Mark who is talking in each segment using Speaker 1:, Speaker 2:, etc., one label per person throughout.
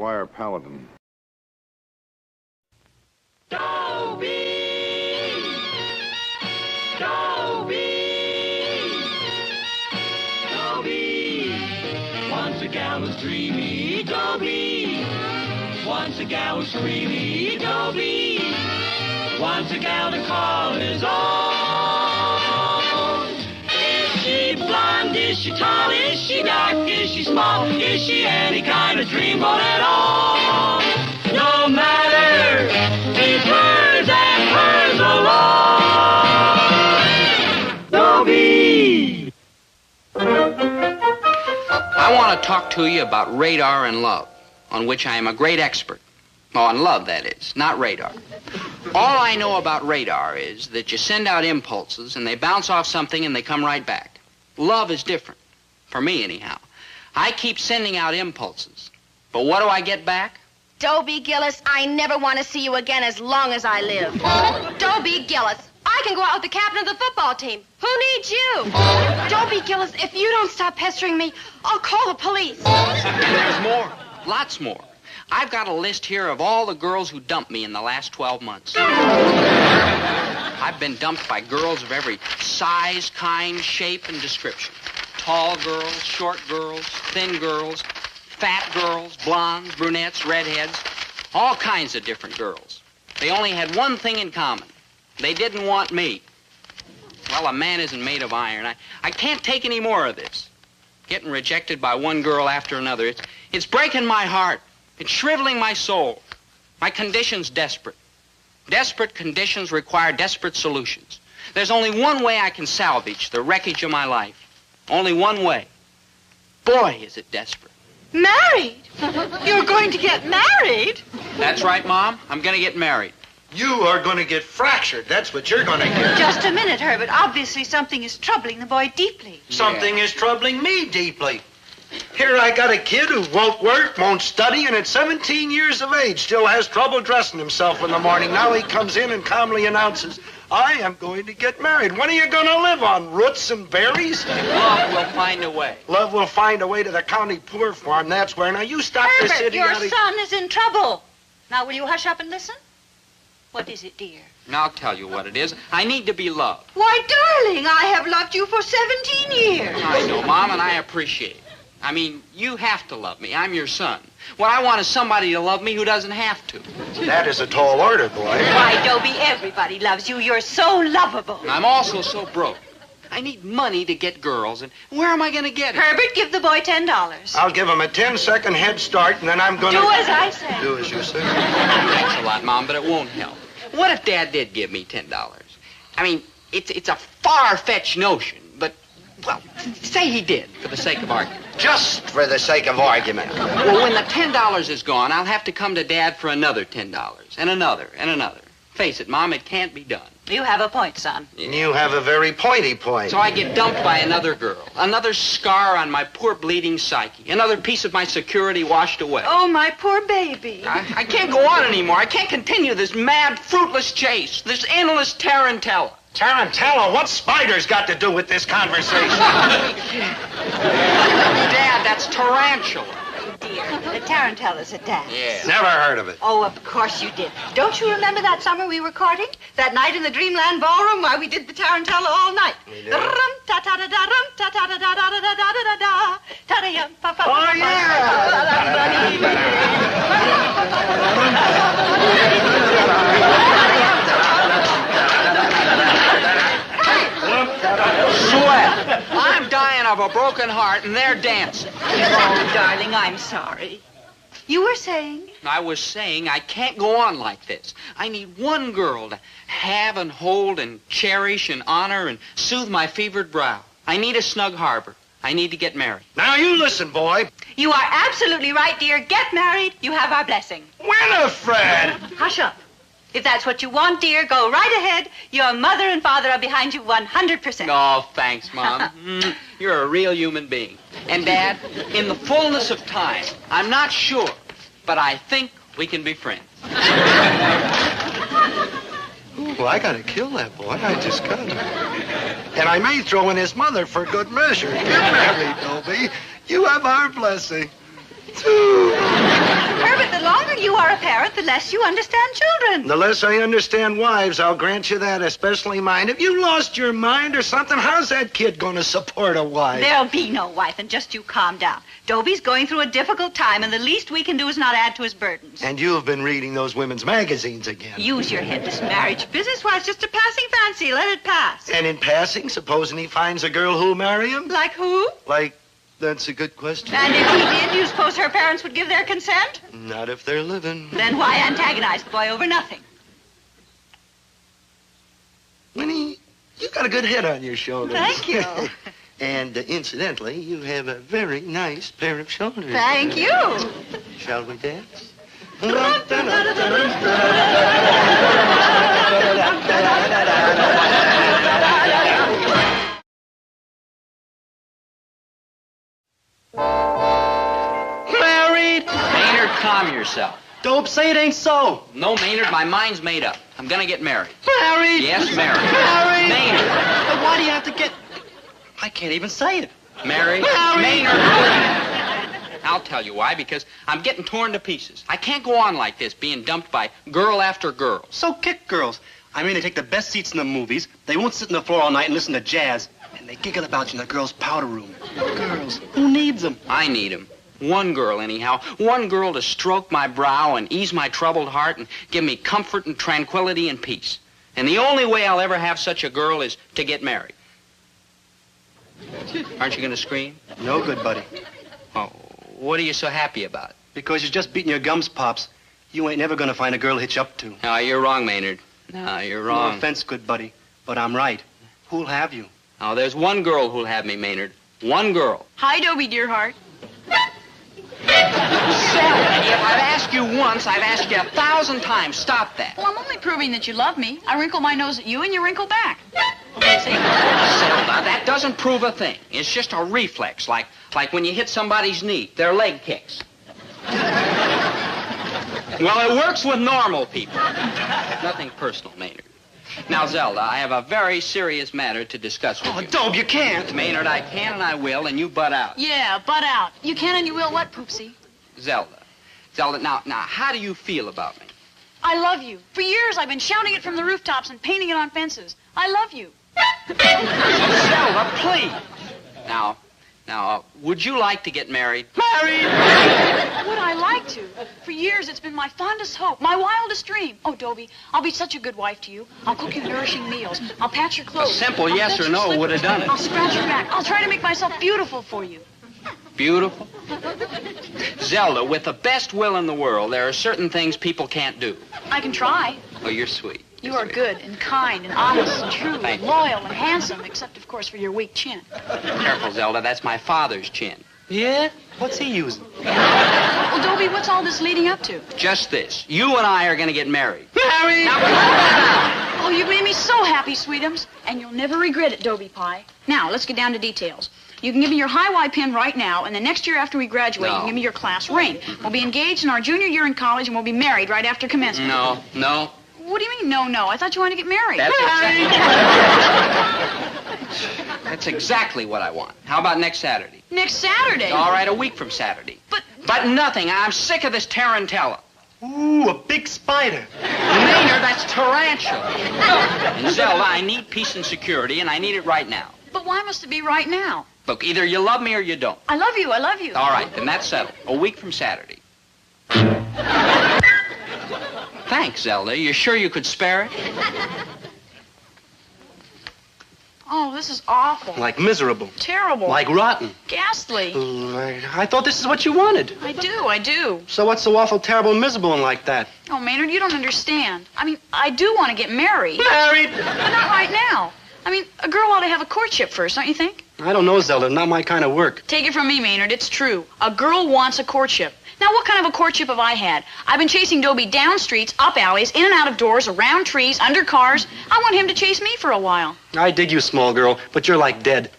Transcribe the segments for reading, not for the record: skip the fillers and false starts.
Speaker 1: Squire Paladin.
Speaker 2: Dobie! Dobie! Dobie! Once a gal was dreamy, Dobie. Once a gal was creamy, Dobie. Once a gal to call his own. Is she blonde? Is she tall? Is she dark? Is she small? Is she any kind of dreamboat at all? No matter, it's hers and hers alone. Dobie!
Speaker 3: I want to talk to you about radar and love, on which I am a great expert. Oh, on love, that is, not radar. All I know about radar is that you send out impulses and they bounce off something and they come right back. Love is different, for me anyhow. I keep sending out impulses, but what do I get back?
Speaker 4: Dobie Gillis, I never want to see you again as long as I live. Dobie Gillis, I can go out with the captain of the football team. Who needs you? Dobie Gillis, if you don't stop pestering me, I'll call the police.
Speaker 3: And there's more, lots more. I've got a list here of all the girls who dumped me in the last 12 months. I've been dumped by girls of every size, kind, shape, and description. Tall girls, short girls, thin girls, fat girls, blondes, brunettes, redheads, all kinds of different girls. They only had one thing in common. They didn't want me. Well, a man isn't made of iron. I can't take any more of this. Getting rejected by one girl after another, it's breaking my heart. It's shriveling my soul. My condition's desperate. Desperate conditions require desperate solutions. There's only one way I can salvage the wreckage of my life. Only one way. Boy, is it desperate.
Speaker 5: Married? You're going to get married?
Speaker 3: That's right, Mom. I'm going to get married.
Speaker 6: You are going to get fractured. That's what you're going to get.
Speaker 5: Just a minute, Herbert. Obviously, something is troubling the boy deeply.
Speaker 6: Something is troubling me deeply. Here I got a kid who won't work, won't study, and at 17 years of age still has trouble dressing himself in the morning. Now he comes in and calmly announces, I am going to get married. When are you going to live on? Roots and berries?
Speaker 3: Love will find a way.
Speaker 6: Love will find a way to the county poor farm. That's where. Now, you stop this
Speaker 5: Herbert,
Speaker 6: idiotic...
Speaker 5: your son is in trouble. Now, will you hush up and listen? What is it, dear?
Speaker 3: Now, I'll tell you what it is. I need to be loved.
Speaker 5: Why, darling, I have loved you for 17 years.
Speaker 3: I know, Mom, and I appreciate it. I mean, you have to love me. I'm your son. What I want is somebody to love me who doesn't have to.
Speaker 6: That is a tall order, boy.
Speaker 5: Why, Dobie, everybody loves you. You're so lovable.
Speaker 3: And I'm also so broke. I need money to get girls, and where am I going to get it?
Speaker 5: Herbert, give the boy $10.
Speaker 6: I'll give him a 10-second head start, and then I'm going to...
Speaker 5: Do as I say.
Speaker 6: Do as you say.
Speaker 3: Thanks a lot, Mom, but it won't help. What if Dad did give me $10? I mean, it's a far-fetched notion, but, well, say he did, for the sake of argument.
Speaker 6: Just for the sake of argument.
Speaker 3: Well, when the $10 is gone, I'll have to come to Dad for another $10, and another, and another. Face it, Mom, it can't be done.
Speaker 5: You have a point, son.
Speaker 3: Yeah.
Speaker 6: You have a very pointy point.
Speaker 3: So I get dumped by another girl, another scar on my poor bleeding psyche, another piece of my security washed away.
Speaker 5: Oh, my poor baby.
Speaker 3: I can't go on anymore. I can't continue this mad, fruitless chase, this endless tarantella.
Speaker 6: Tarantella, what's spiders got to do with this conversation?
Speaker 3: Dad, that's tarantula.
Speaker 5: Dear, the tarantella's a dance.
Speaker 3: Yeah.
Speaker 6: Never heard of it.
Speaker 5: Oh, of course you did. Don't you remember that summer we were courting? That night in the Dreamland Ballroom while we did the tarantella all night?
Speaker 6: We did.
Speaker 5: Oh,
Speaker 3: Sweat. I'm dying of a broken heart, and they're dancing.
Speaker 5: Oh, darling, I'm sorry. You were saying?
Speaker 3: I was saying I can't go on like this. I need one girl to have and hold and cherish and honor and soothe my fevered brow. I need a snug harbor. I need to get married.
Speaker 6: Now, you listen, boy.
Speaker 5: You are absolutely right, dear. Get married. You have our blessing.
Speaker 6: Winifred!
Speaker 5: Hush up. If that's what you want, dear, go right ahead. Your mother and father are behind you 100%.
Speaker 3: Oh, thanks, Mom. You're a real human being. And, Dad, in the fullness of time, I'm not sure, but I think we can be friends.
Speaker 6: Well, I gotta kill that boy. I just gotta. And I may throw in his mother for good measure. Get married, Dobie. You have our blessing.
Speaker 5: Herbert, But the less you understand children.
Speaker 6: The less I understand wives, I'll grant you that, especially mine. Have you lost your mind or something? How's that kid going to support a wife?
Speaker 5: There'll be no wife, and just you calm down. Dobie's going through a difficult time, and the least we can do is not add to his burdens.
Speaker 6: And you've been reading those women's magazines again.
Speaker 5: Use your head. This marriage business, why, it's just a passing fancy. Let it pass.
Speaker 6: And in passing, supposing he finds a girl who'll marry him?
Speaker 5: Like who?
Speaker 6: Like, that's a good question.
Speaker 5: And if he did, you suppose her parents would give their consent?
Speaker 6: Not if they're living.
Speaker 5: Then why antagonize the boy over nothing?
Speaker 6: Winnie, you got a good head on your shoulders.
Speaker 5: Thank you.
Speaker 6: And incidentally, you have a very nice pair of shoulders.
Speaker 5: Thank you.
Speaker 6: Shall we dance?
Speaker 3: Married? Maynard, calm yourself.
Speaker 1: Dope, say it ain't so.
Speaker 3: No, Maynard, my mind's made up. I'm gonna get married.
Speaker 1: Married?
Speaker 3: Yes, married.
Speaker 1: Married?
Speaker 3: Maynard.
Speaker 1: But why do you have to get... I can't even say it.
Speaker 3: Married?
Speaker 1: Married.
Speaker 3: Maynard, please. I'll tell you why, because I'm getting torn to pieces. I can't go on like this, being dumped by girl after girl.
Speaker 1: So kick girls. I mean, they take the best seats in the movies. They won't sit on the floor all night and listen to jazz. And they giggle about you in the girls' powder room. Girls, who needs them?
Speaker 3: I need him. One girl, anyhow. One girl to stroke my brow and ease my troubled heart and give me comfort and tranquility and peace. And the only way I'll ever have such a girl is to get married. Aren't you going to scream?
Speaker 1: No good, buddy.
Speaker 3: Oh, what are you so happy about?
Speaker 1: Because you're just beating your gums, Pops. You ain't never gonna find a girl to hitch up to.
Speaker 3: No, you're wrong, Maynard. No, you're
Speaker 1: No
Speaker 3: wrong.
Speaker 1: offense, good buddy, but I'm right. Who'll have you?
Speaker 3: Oh, there's one girl who'll have me, Maynard. One girl.
Speaker 4: Hi, Dobie, dear heart.
Speaker 3: Zelda, if I've asked you once, I've asked you 1,000 times. Stop that.
Speaker 4: Well, I'm only proving that you love me. I wrinkle my nose at you and you wrinkle back. See?
Speaker 3: Zelda, that doesn't prove a thing. It's just a reflex, like when you hit somebody's knee, their leg kicks. Well, it works with normal people. Nothing personal, Maynard. Now, Zelda, I have a very serious matter to discuss with you.
Speaker 1: Dobe, you can't.
Speaker 3: Maynard, I can and I will, and you butt out.
Speaker 4: Yeah, butt out. You can and you will what, Poopsie?
Speaker 3: Zelda, now, how do you feel about me?
Speaker 4: I love you. For years, I've been shouting it from the rooftops and painting it on fences. I love you.
Speaker 3: Zelda, please. Now, would you like to get married?
Speaker 1: Married!
Speaker 4: Would I like to? For years, it's been my fondest hope, my wildest dream. Oh, Dobie, I'll be such a good wife to you. I'll cook you nourishing meals. I'll patch your clothes.
Speaker 3: A simple
Speaker 4: I'll
Speaker 3: yes
Speaker 4: fetch
Speaker 3: or
Speaker 4: your
Speaker 3: no
Speaker 4: slippers.
Speaker 3: would have done it.
Speaker 4: I'll scratch your back. I'll try to make myself beautiful for you.
Speaker 3: Beautiful? Zelda, with the best will in the world, there are certain things people can't do.
Speaker 4: I can try.
Speaker 3: Oh, you're sweet.
Speaker 4: You are good and kind and honest and true
Speaker 3: Thank
Speaker 4: and
Speaker 3: you.
Speaker 4: loyal and handsome, except, of course, for your weak chin.
Speaker 3: Careful, Zelda. That's my father's chin.
Speaker 1: Yeah? What's he using?
Speaker 4: Well, Dobie, what's all this leading up to?
Speaker 3: Just this. You and I are going to get married.
Speaker 1: Married!
Speaker 3: Now, come on.
Speaker 4: Oh, you've made me so happy, Sweetums. And you'll never regret it, Dobie Pie. Now, let's get down to details. You can give me your high-Y pin right now, and the next year after we graduate, you
Speaker 3: No.
Speaker 4: can give me your class ring. We'll be engaged in our junior year in college, and we'll be married right after commencement.
Speaker 3: No.
Speaker 4: What do you mean, no? I thought you wanted to get married.
Speaker 3: That's exactly what I want. How about next Saturday?
Speaker 4: Next Saturday?
Speaker 3: All right, a week from Saturday. But nothing. I'm sick of this tarantella.
Speaker 1: Ooh, a big spider.
Speaker 3: Maynard, that's tarantula. And Zelda, I need peace and security, and I need it right now.
Speaker 4: But why must it be right now?
Speaker 3: Look, either you love me or you don't.
Speaker 4: I love you. I love you.
Speaker 3: All right, then that's settled. A week from Saturday. Thanks, Zelda. You sure you could spare it?
Speaker 4: Oh, this is awful.
Speaker 1: Like miserable.
Speaker 4: Terrible.
Speaker 1: Like rotten.
Speaker 4: Ghastly.
Speaker 1: I thought this is what you wanted.
Speaker 4: I do.
Speaker 1: So what's so awful, terrible, and miserable and like that?
Speaker 4: Oh, Maynard, you don't understand. I mean, I do want to get married.
Speaker 1: Married!
Speaker 4: But not right now. I mean, a girl ought to have a courtship first, don't you think?
Speaker 1: I don't know, Zelda. Not my kind of work.
Speaker 4: Take it from me, Maynard. It's true. A girl wants a courtship. Now, what kind of a courtship have I had? I've been chasing Dobie down streets, up alleys, in and out of doors, around trees, under cars. I want him to chase me for a while.
Speaker 1: I dig you, small girl, but you're like dead.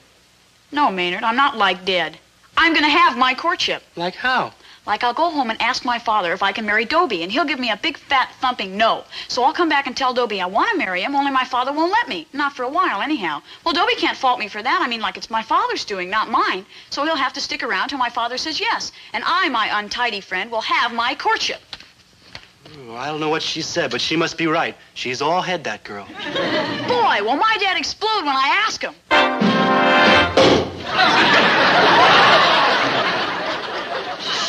Speaker 4: No, Maynard, I'm not like dead. I'm going to have my courtship.
Speaker 1: Like how?
Speaker 4: Like I'll go home and ask my father if I can marry Dobie, and he'll give me a big, fat, thumping no. So I'll come back and tell Dobie I want to marry him, only my father won't let me. Not for a while, anyhow. Well, Dobie can't fault me for that. I mean, like it's my father's doing, not mine. So he'll have to stick around till my father says yes. And I, my untidy friend, will have my courtship.
Speaker 1: Oh, I don't know what she said, but she must be right. She's all head, that girl.
Speaker 7: Boy, will my dad explode when I ask him.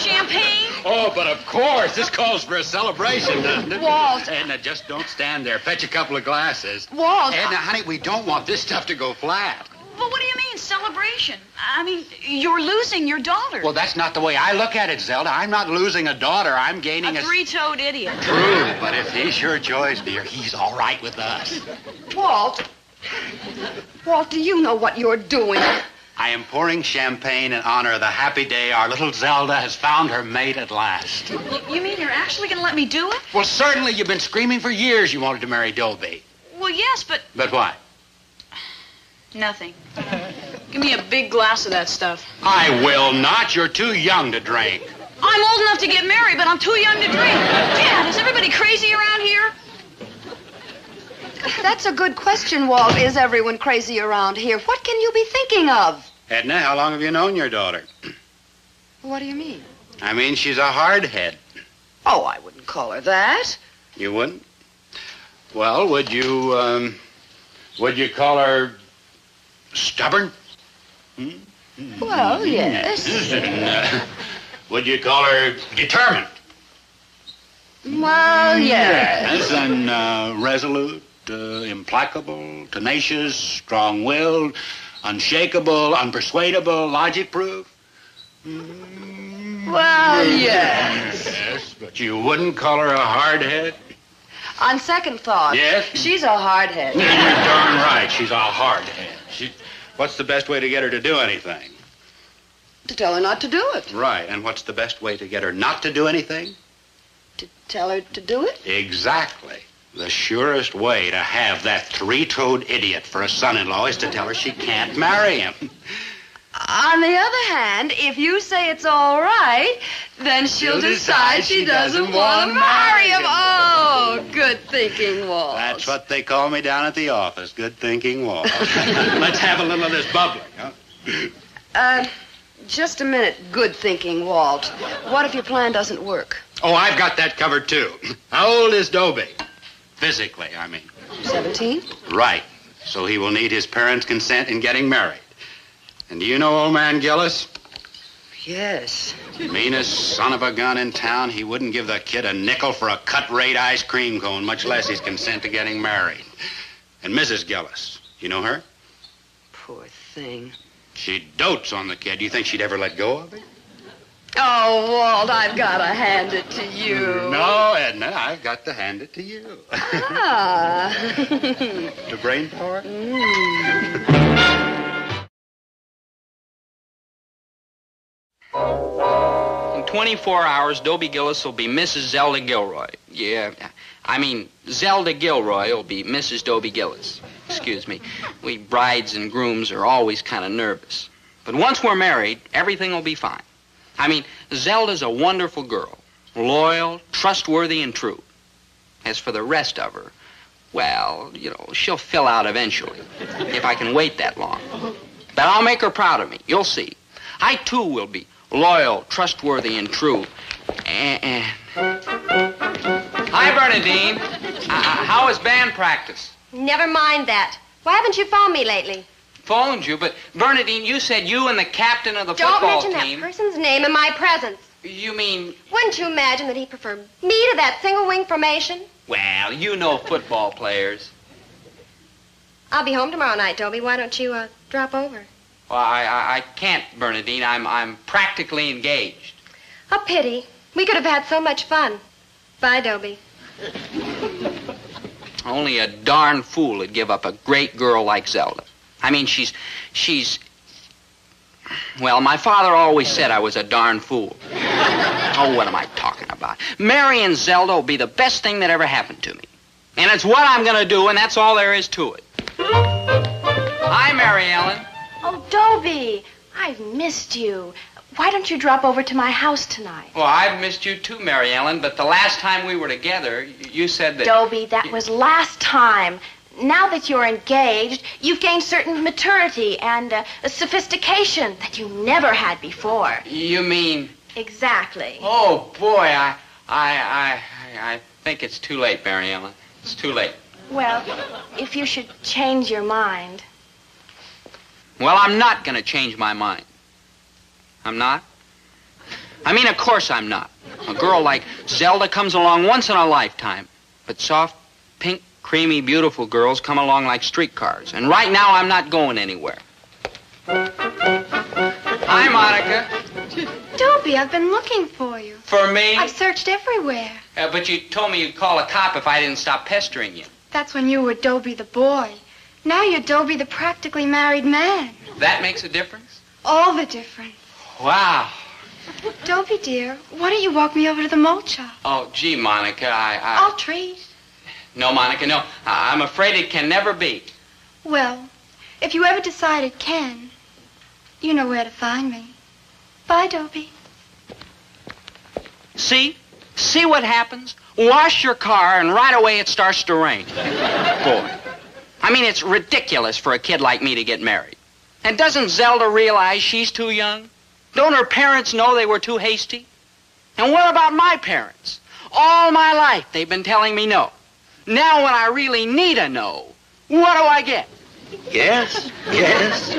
Speaker 7: Champagne?
Speaker 8: Oh, but of course. This calls for a celebration, doesn't it?
Speaker 7: Walt.
Speaker 8: Edna, just don't stand there. Fetch a couple of glasses.
Speaker 7: Walt.
Speaker 8: Edna, honey, we don't want this stuff to go flat.
Speaker 7: But what do you mean, celebration? I mean, you're losing your daughter.
Speaker 8: Well, that's not the way I look at it, Zelda. I'm not losing a daughter. I'm gaining
Speaker 7: a three-toed idiot.
Speaker 8: True, but if he's your choice, dear, he's all right with us.
Speaker 5: Walt, do you know what you're doing?
Speaker 8: I am pouring champagne in honor of the happy day our little Zelda has found her mate at last.
Speaker 7: You mean you're actually going to let me do it?
Speaker 8: Well, certainly. You've been screaming for years you wanted to marry Dobie.
Speaker 7: Well, yes, but...
Speaker 8: But what?
Speaker 7: Nothing. Give me a big glass of that stuff.
Speaker 8: I will not. You're too young to drink.
Speaker 7: I'm old enough to get married, but I'm too young to drink. Dad, is everybody crazy around here?
Speaker 5: That's a good question, Walt. Is everyone crazy around here? What can you be thinking of?
Speaker 8: Edna, how long have you known your daughter?
Speaker 5: What do you mean?
Speaker 8: I mean, she's a hardhead.
Speaker 5: Oh, I wouldn't call her that.
Speaker 8: You wouldn't? Well, would you call her stubborn?
Speaker 5: Well, yes.
Speaker 8: Would you call her determined?
Speaker 5: Well, yes.
Speaker 8: And resolute, implacable, tenacious, strong-willed, unshakable, unpersuadable, logic-proof?
Speaker 5: Well, yes.
Speaker 8: Yes, but you wouldn't call her a hardhead?
Speaker 5: On second thought,
Speaker 8: yes?
Speaker 5: She's a hardhead.
Speaker 8: You're darn right. She's a hardhead. What's the best way to get her to do anything?
Speaker 5: To tell her not to do it.
Speaker 8: Right. And what's the best way to get her not to do anything?
Speaker 5: To tell her to do it?
Speaker 8: Exactly. The surest way to have that three-toed idiot for a son-in-law is to tell her she can't marry him.
Speaker 5: On the other hand, if you say it's all right, then she'll decide she doesn't want to marry him. Oh, good thinking, Walt.
Speaker 8: That's what they call me down at the office, good thinking, Walt. Let's have a little of this bubbling, huh?
Speaker 5: Just a minute, good thinking, Walt. What if your plan doesn't work?
Speaker 8: Oh, I've got that covered, too. How old is Dobie? Physically, I mean.
Speaker 5: 17?
Speaker 8: Right. So he will need his parents' consent in getting married. And do you know old man Gillis?
Speaker 5: Yes.
Speaker 8: Meanest son of a gun in town. He wouldn't give the kid a nickel for a cut-rate ice cream cone, much less his consent to getting married. And Mrs. Gillis, you know her?
Speaker 5: Poor thing.
Speaker 8: She dotes on the kid. Do you think she'd ever let go of him?
Speaker 5: Oh, Walt, I've got to hand it to you.
Speaker 8: No, Edna, I've got to hand it to you.
Speaker 5: Ah.
Speaker 8: The brain power?
Speaker 3: In 24 hours, Dobie Gillis will be Mrs. Zelda Gilroy. Yeah, I mean, Zelda Gilroy will be Mrs. Dobie Gillis. Excuse me. We brides and grooms are always kind of nervous. But once we're married, everything will be fine. I mean, Zelda's a wonderful girl. Loyal, trustworthy, and true. As for the rest of her, well, you know, she'll fill out eventually. If I can wait that long. But I'll make her proud of me. You'll see. I, too, will be loyal, trustworthy, and true. And... Hi, Bernadine. How is band practice?
Speaker 4: Never mind that. Why haven't you phoned me lately?
Speaker 3: Phoned you, but Bernadine, you said you and the captain of the
Speaker 4: Don't
Speaker 3: football
Speaker 4: mention
Speaker 3: team...
Speaker 4: that person's name in my presence.
Speaker 3: You mean...
Speaker 4: Wouldn't you imagine that he preferred me to that single-wing formation?
Speaker 3: Well, you know football players.
Speaker 4: I'll be home tomorrow night, Dobie. Why don't you, drop over?
Speaker 3: Well, I can't, Bernadine. I'm practically engaged.
Speaker 4: A pity. We could have had so much fun. Bye, Dobie.
Speaker 3: Only a darn fool would give up a great girl like Zelda. I mean, she's... Well, my father always said I was a darn fool. Oh, what am I talking about? Marrying Zelda will be the best thing that ever happened to me. And it's what I'm going to do, and that's all there is to it. Hi, Mary Ellen.
Speaker 4: Oh, Dobie, I've missed you. Why don't you drop over to my house tonight?
Speaker 3: Well, I've missed you too, Mary Ellen, but the last time we were together, you said that...
Speaker 4: Dobie, that was last time. Now that you're engaged, you've gained certain maturity and a sophistication that you never had before.
Speaker 3: You mean...
Speaker 4: Exactly.
Speaker 3: Oh, boy, I think it's too late, Mary Ellen. It's too late.
Speaker 4: Well, if you should change your mind.
Speaker 3: Well, I'm not going to change my mind. I'm not? I mean, of course I'm not. A girl like Zelda comes along once in a lifetime. But soft, pink, creamy, beautiful girls come along like streetcars. And right now, I'm not going anywhere. Hi, Monica.
Speaker 4: Dobie, I've been looking for you.
Speaker 3: For me?
Speaker 4: I've searched everywhere.
Speaker 3: But you told me you'd call a cop if I didn't stop pestering you.
Speaker 4: That's when you were Dobie the boy. Now you're Dobie the practically married man.
Speaker 3: That makes a difference?
Speaker 4: All the difference.
Speaker 3: Wow.
Speaker 4: Dobie, dear, why don't you walk me over to the malt shop?
Speaker 3: Oh, gee, Monica,
Speaker 4: I'll treat.
Speaker 3: No, Monica, no. I'm afraid it can never be.
Speaker 4: Well, if you ever decide it can, you know where to find me. Bye, Dobie.
Speaker 3: See? See what happens? Wash your car and right away it starts to rain. Boy. I mean, it's ridiculous for a kid like me to get married. And doesn't Zelda realize she's too young? Don't her parents know they were too hasty? And what about my parents? All my life they've been telling me no. Now when I really need a no, what do I get?
Speaker 6: Yes, yes,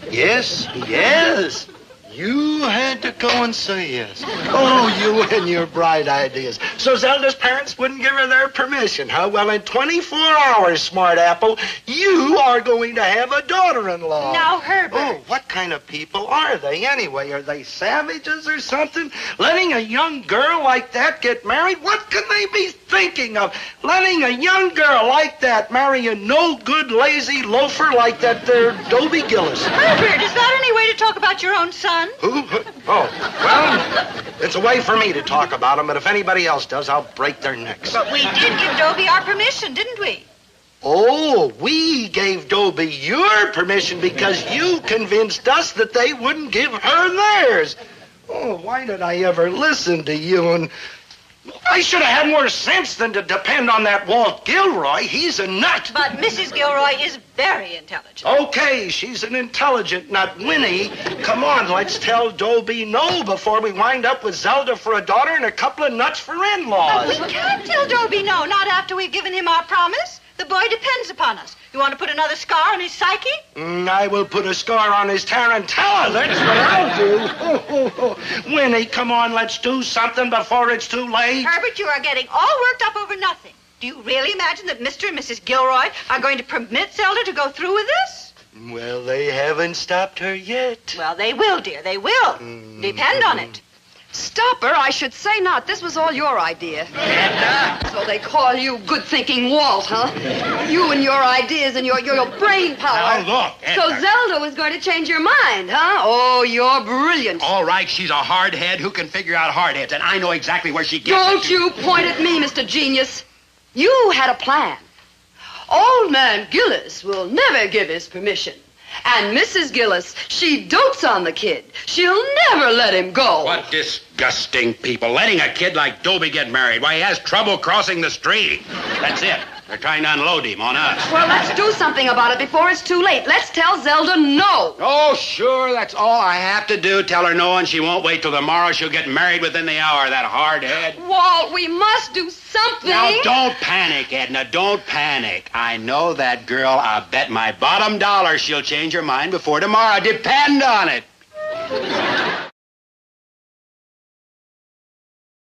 Speaker 6: yes, yes. You had to go and say yes. Oh, you and your bright ideas. So Zelda's parents wouldn't give her their permission, huh? Well, in 24 hours, smart apple, you are going to have a daughter-in-law.
Speaker 4: Now, Herbert.
Speaker 6: Oh, what kind of people are they anyway? Are they savages or something? Letting a young girl like that get married? What can they be thinking of? Letting a young girl like that marry a no-good, lazy loafer like that there Dobie Gillis.
Speaker 7: Herbert, is that any way to talk about your own son?
Speaker 6: Who? Oh, well, it's a way for me to talk about them, but if anybody else does, I'll break their necks.
Speaker 7: But we did give Dobie our permission, didn't we?
Speaker 6: Oh, we gave Dobie your permission because you convinced us that they wouldn't give her theirs. Oh, why did I ever listen to you? And I should have had more sense than to depend on that Walt Gilroy. He's a nut.
Speaker 7: But Mrs. Gilroy is very intelligent.
Speaker 6: Okay, she's an intelligent nut. Winnie, come on, let's tell Dobie no before we wind up with Zelda for a daughter and a couple of nuts for in-laws.
Speaker 7: But we can't tell Dobie no, not after we've given him our promise. The boy depends upon us. You want to put another scar on his psyche?
Speaker 6: I will put a scar on his tarantella. That's what I'll do. Winnie, come on, let's do something before it's too late.
Speaker 7: Herbert, you are getting all worked up over nothing. Do you really imagine that Mr. and Mrs. Gilroy are going to permit Zelda to go through with this?
Speaker 6: Well, they haven't stopped her yet.
Speaker 7: Well, they will, dear. They will. Depend on it.
Speaker 5: Stop her, I should say not. This was all your idea. So they call you good-thinking Walt, huh? You and your ideas and your brain power.
Speaker 8: Now, look, Edna.
Speaker 5: So Zelda was going to change your mind, huh? Oh, you're brilliant.
Speaker 8: All right, she's a hardhead who can figure out hardheads, and I know exactly where she gets
Speaker 5: Don't you point at me, Mr. Genius. You had a plan. Old man Gillis will never give his permission. And Mrs. Gillis, she dotes on the kid. She'll never let him go.
Speaker 8: What disgusting people. Letting a kid like Dobie get married. Why, he has trouble crossing the street. That's it. They're trying to unload him on us.
Speaker 5: Well, let's do something about it before it's too late. Let's tell Zelda no.
Speaker 8: Oh, sure, that's all I have to do. Tell her no, and she won't wait till tomorrow. She'll get married within the hour, that hardhead.
Speaker 5: Walt, we must do something.
Speaker 8: Now, don't panic, Edna. Don't panic. I know that girl. I'll bet my bottom dollar she'll change her mind before tomorrow. Depend on it.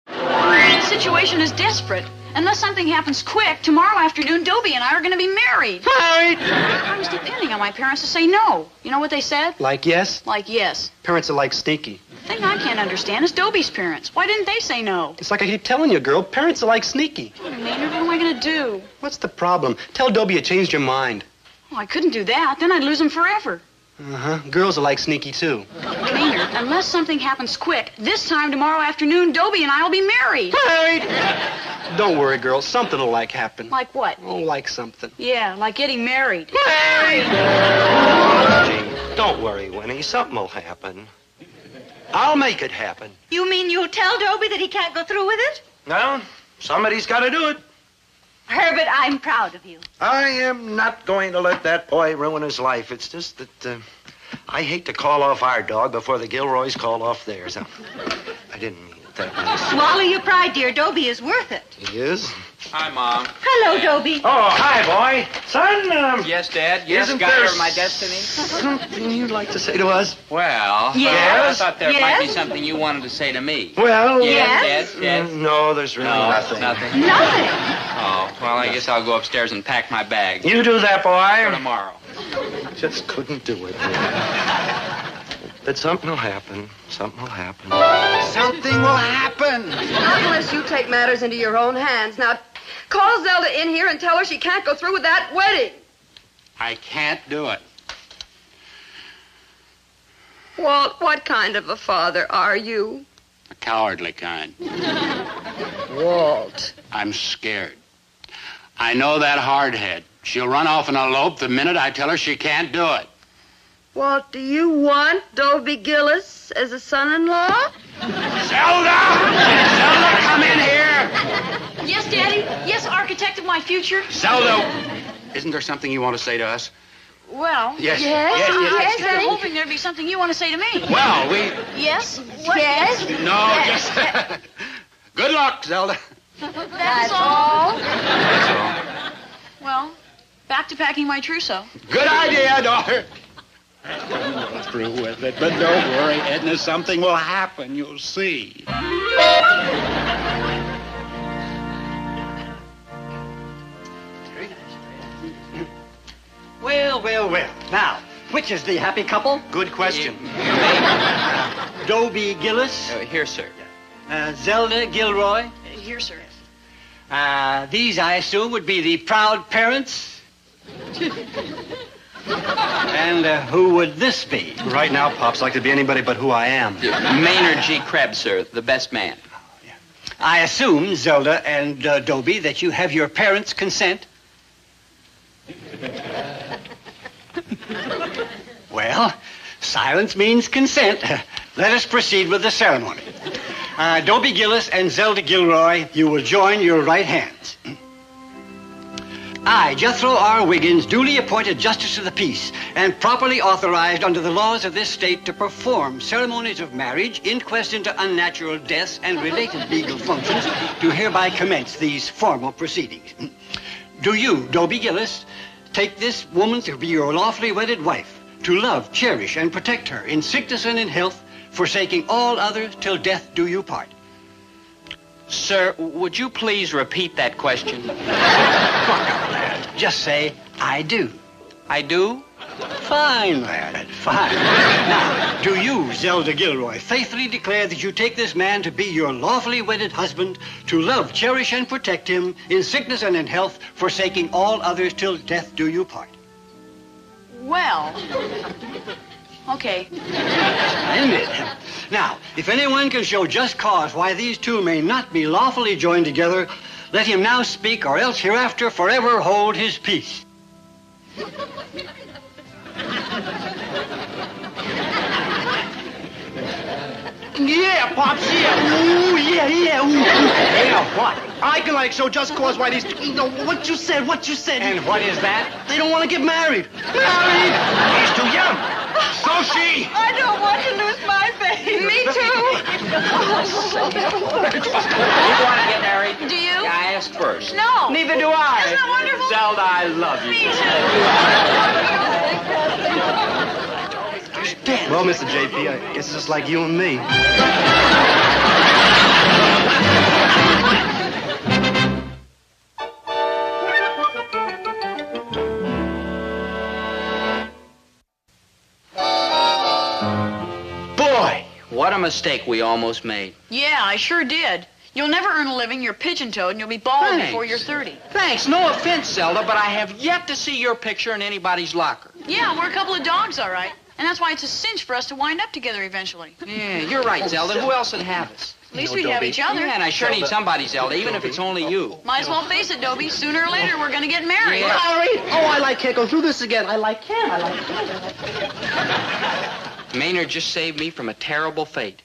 Speaker 7: The situation is desperate. Unless something happens quick, tomorrow afternoon, Dobie and I are going to be married.
Speaker 1: Married?
Speaker 7: I was depending on my parents to say no. You know what they said?
Speaker 1: Like yes?
Speaker 7: Like yes.
Speaker 1: Parents are like sneaky.
Speaker 7: The thing I can't understand is Dobie's parents. Why didn't they say no?
Speaker 1: It's like I keep telling you, girl. Parents are like sneaky.
Speaker 7: Oh, Maynard, what am I going to do?
Speaker 1: What's the problem? Tell Dobie you changed your mind.
Speaker 7: Oh, I couldn't do that. Then I'd lose him forever.
Speaker 1: Uh-huh. Girls are like sneaky, too.
Speaker 7: Maynard, unless something happens quick, this time tomorrow afternoon, Dobie and I will be married.
Speaker 1: Married? Don't worry, girl. Something will happen.
Speaker 7: Like what?
Speaker 1: Oh, like something.
Speaker 7: Yeah, like getting married.
Speaker 1: Married!
Speaker 6: Gee, don't worry, Winnie. Something will happen. I'll make it happen.
Speaker 7: You mean you'll tell Dobie that he can't go through with it?
Speaker 6: Well, somebody's got to do it.
Speaker 7: Herbert, I'm proud of you.
Speaker 6: I am not going to let that boy ruin his life. It's just that I hate to call off our dog before the Gilroys call off theirs. I didn't mean it that means.
Speaker 7: Swallow your pride, dear. Dobie is worth it.
Speaker 6: He is?
Speaker 3: Hi, Mom.
Speaker 7: Hello, Dobie.
Speaker 6: Oh, hi, boy. Son,
Speaker 3: Yes, Dad. Yes,
Speaker 6: Isn't
Speaker 3: got
Speaker 6: there
Speaker 3: her my destiny.
Speaker 6: something you'd like to say to us?
Speaker 3: Well,
Speaker 7: Yes?
Speaker 3: I thought there might be
Speaker 7: Yes?
Speaker 3: something you wanted to say to me.
Speaker 6: Well,
Speaker 7: Yes?
Speaker 3: Yes.
Speaker 6: no, there's really nothing.
Speaker 3: Nothing.
Speaker 7: Nothing.
Speaker 3: Oh, well, I guess I'll go upstairs and pack my bag
Speaker 6: You do that,
Speaker 3: for
Speaker 6: boy.
Speaker 3: tomorrow.
Speaker 6: Just couldn't do it. But something will happen. Something will happen.
Speaker 8: Something will happen.
Speaker 5: Not unless you take matters into your own hands. Now, call Zelda in here and tell her she can't go through with that wedding.
Speaker 8: I can't do it.
Speaker 5: Walt, what kind of a father are you?
Speaker 8: A cowardly kind.
Speaker 5: Walt.
Speaker 8: I'm scared. I know that hardhead. She'll run off and elope the minute I tell her she can't do it.
Speaker 5: Walt, do you want Dobie Gillis as a son-in-law?
Speaker 8: Zelda! Zelda, come in here!
Speaker 4: Yes, Daddy. Yes, architect of my future.
Speaker 8: Zelda! Isn't there something you want to say to us?
Speaker 4: Well,
Speaker 8: Yes.
Speaker 4: yes, I'm hoping there'd be something you want to say to me.
Speaker 8: Well, we...
Speaker 4: Yes? Yes?
Speaker 8: No, just... Good luck, Zelda.
Speaker 4: That's all?
Speaker 8: That's all.
Speaker 4: Well, back to packing my trousseau.
Speaker 8: Good idea, daughter. Go through with it, but don't worry, Edna. Something will happen. You'll see.
Speaker 9: Well. Now, which is the happy couple?
Speaker 1: Good question.
Speaker 9: Dobie Gillis,
Speaker 3: Here, sir.
Speaker 9: Zelda Gilroy.
Speaker 4: Here, sir.
Speaker 9: These, I assume, would be the proud parents. And who would this be?
Speaker 1: Right now, Pops, like to be anybody but who I am.
Speaker 3: Maynard G Krebs, sir, the best man.
Speaker 9: I assume, Zelda and Dobie, that you have your parents' consent. Well, silence means consent. Let us proceed with the ceremony. Dobie Gillis and Zelda Gilroy, you will join your right hands. I, Jethro R. Wiggins, duly appointed Justice of the Peace and properly authorized under the laws of this state to perform ceremonies of marriage, inquest into unnatural deaths, and related legal functions, do hereby commence these formal proceedings. Do you, Dobie Gillis, take this woman to be your lawfully wedded wife, to love, cherish, and protect her in sickness and in health, forsaking all others till death do you part?
Speaker 3: Sir, would you please repeat that question?
Speaker 9: Just say, I do.
Speaker 3: I do?
Speaker 9: Fine, lad, fine. Now, do you, Zelda Gilroy, faithfully declare that you take this man to be your lawfully wedded husband, to love, cherish, and protect him in sickness and in health, forsaking all others till death do you part?
Speaker 4: Well, okay.
Speaker 9: Splendid. Now, if anyone can show just cause why these two may not be lawfully joined together, let him now speak, or else hereafter forever hold his peace.
Speaker 1: Yeah, Pops, yeah. Ooh, yeah, ooh.
Speaker 9: Yeah, what?
Speaker 1: I can, show just cause why these... what you said.
Speaker 9: And what is that?
Speaker 1: They don't want to get married. Married? He's too young. So she.
Speaker 7: I don't want to lose my baby.
Speaker 5: Me too.
Speaker 3: You want to get married?
Speaker 4: Do you?
Speaker 3: I asked first.
Speaker 4: No.
Speaker 3: Neither do I.
Speaker 4: Isn't that wonderful?
Speaker 3: Zelda, I love you.
Speaker 4: Me too.
Speaker 1: Well, Mr. JP, I guess it's just like you and me.
Speaker 3: Boy, what a mistake we almost made.
Speaker 4: Yeah, I sure did. You'll never earn a living. You're pigeon-toed, and you'll be bald
Speaker 3: Thanks.
Speaker 4: before you're 30.
Speaker 3: Thanks. No offense, Zelda, but I have yet to see your picture in anybody's locker.
Speaker 4: Yeah, we're a couple of dogs, all right. And that's why it's a cinch for us to wind up together eventually.
Speaker 3: Yeah, you're right, Zelda. Who else would have us?
Speaker 4: At least we'd have each other.
Speaker 3: Yeah, and I sure need somebody, Zelda, even if it's only you.
Speaker 4: Might as well face it, Dobie. Sooner or later, we're going to get married.
Speaker 3: Yeah.
Speaker 1: Oh, I like Can't go through this again. I like Can't.
Speaker 3: Maynard just saved me from a terrible fate.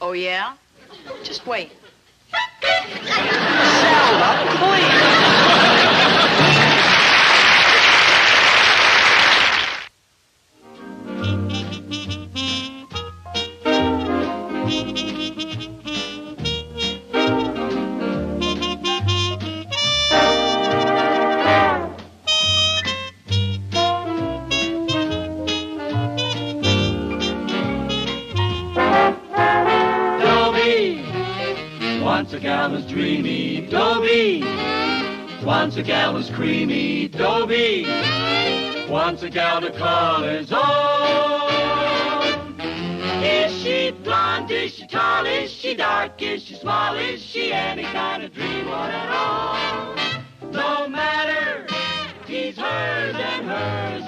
Speaker 4: Oh, yeah? Just wait.
Speaker 3: Zelda, please.
Speaker 2: Wants a gal who's dreamy, Dobie. Wants a gal who's creamy, Dobie. Wants a gal to call his own. Is she blonde? Is she tall? Is she dark? Is she small? Is she any kind of dream one at all? No matter, he's hers and hers